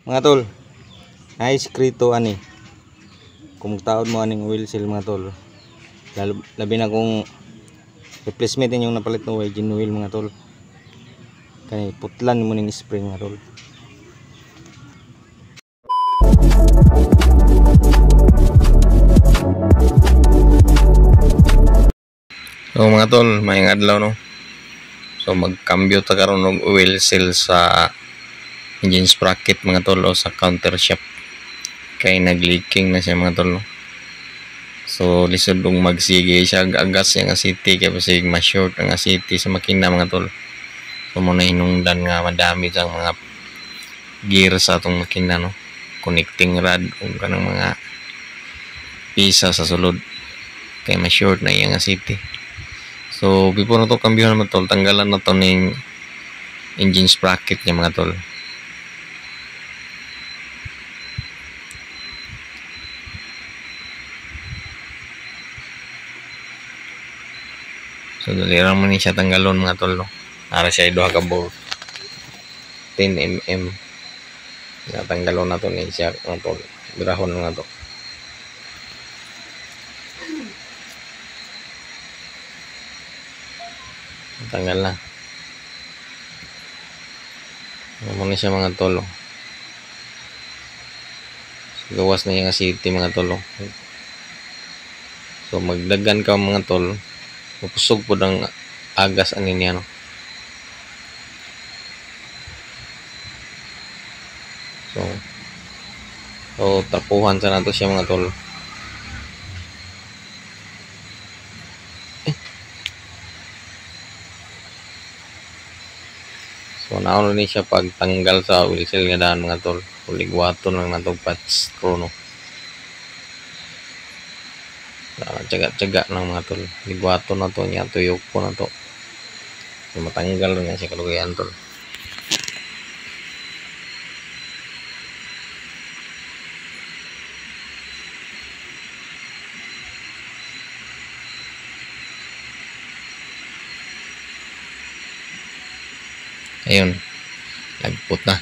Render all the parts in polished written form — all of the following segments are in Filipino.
Mga tol, ay skrito ani. Kung taon mo aning oil seal mga tol. Labi na kung replacement yung napalit ng engine oil mga tol. Kani putlan mo ning spring mga tol. So mga tol, mayang adlaw no. So magkambyo ta karon og oil seal sa engine sprocket mga tol o sa counter shaft. Kay nagleaking na siya mga tol. So lisod dong magsige siya agas yang asiti kay basig ma-short ang asiti sa makina mga tol. So muna hinungdan nga madami ang mga gear sa atong makina no. Connecting rod ug kanang mga pisa sa sulod kay ma-short na yang asiti. So before na to kambyohan mga tol, tanggalan na to ning engine sprocket niya mga tol. So dalirang man ni siya tanggalon mga tol no. Ara siya duha ka bolt 10 mm. Natanggalon na to ni siya mga tol. Birahon na to. Tanggal na. Muna siya mga tol. Gawas na yung asiti mga tol. So magdagan ka mga tol. Mapusog po ng agas anin niya no. So tapuhan sa nato siya mga tol. So naon ni siya pagtanggal sa oil seal nga daan mga tol. Kuligwaton lang nato patch screw no. Tsaga-tsaga lang mga tol. Ligwaton na to niya tuyok po na to. So matanggal na siya kalugayan tol. Ayun, lagput na.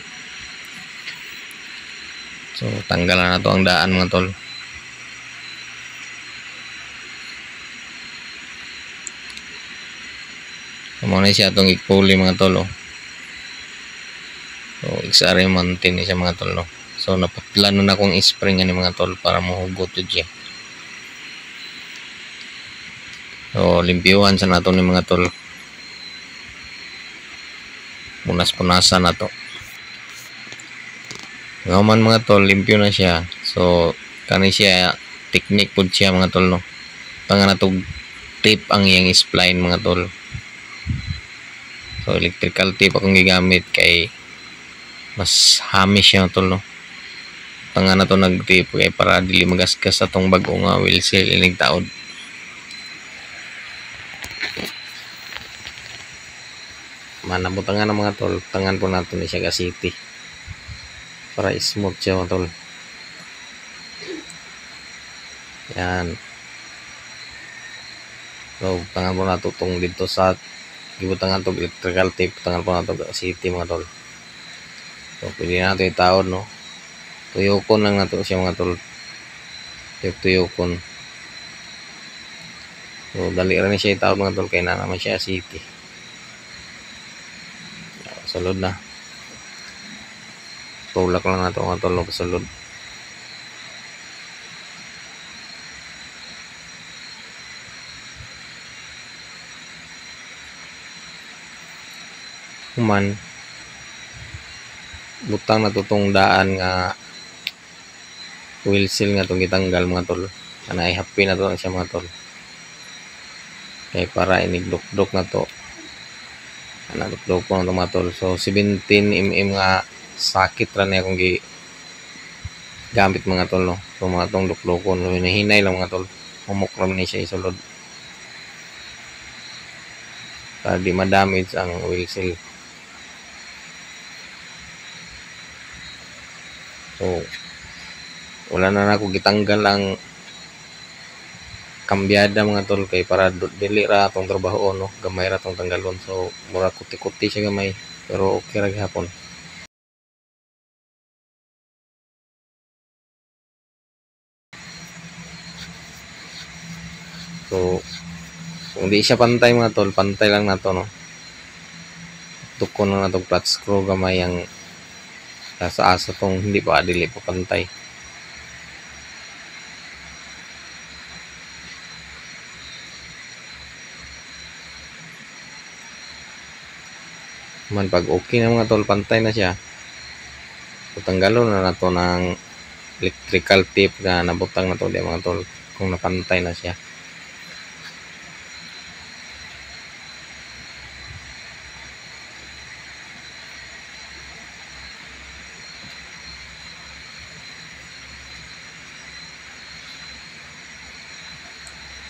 So tanggalan na to ang daan mga tol. Muna siya itong ikpuli mga tol. So XRM mountain siya mga tol no. So napatlan na akong spring ani mga tol para mahugot yun siya. So limpyuhan sa nato ni mga tol. Punas-punasan na to. Ngaman mga tol, limpyo na siya. So kani siya technique pud siya mga tol no. Tanga na to tape ang iyang spline mga tol. So electrical tape akong gigamit kay mas hamis siya tol no. Tanga na to nag-tape kay para dili magasgas atong bag-o nga oil seal inig taod. Manabutangan ng mga tol, tangan po natin ni siya city para smooth siya mga tol. Yan. So tangan po nato tong dito sa gibutangan to electrical tape, tangan po nato city mga tol. So pwede natin itaod no. Tuyokon lang nato siya mga tol. Tuyokon. So dali ra ni siya itaod mga tol kay na naman siya city. Sulod na. Tulak lang nato mga tol sulod. Human butang na tutong daan nga oil seal nga itong gitanggal mga tol. Kana ay happy na to siya mga tol. Kay para inigdok-dok na to. Dok po ng mga tol. So 17 mm nga sakit ra na akong gamit mga tol no. So mga tong dok-dokon hinahinay lang mga tol. Humok ra ni siya isulod. Para di ma-damage ang oil seal. So wala na ako gitanggal ang kambyada mga tol kay para dili ra atong trabaho no. Gamay ra tong tanggalon. So mura kuti-kuti siya gamay pero okay ra gihapon. So kung di siya pantay mga tol, pantay lang na to, no. Tukon lang na to clutch screw gamay ang sa asa tong hindi pa dili pa pantay. Man pag okay na mga tol, pantay na siya. So tanggalon na nato ng electrical tape na nabutang na to di mga tol kung napantay na siya.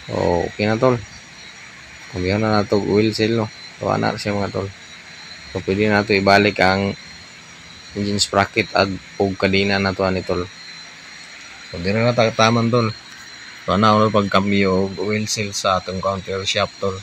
So okay na tol. Kumiyaw na nato oil seal, no. So ana siya mga tol. So pwede na nato ibalik ang engine sprocket at og kadena na to ani tol. So dire na taman tol. So ana uno pagkambyo og oil seal sa atong counter shaft tol.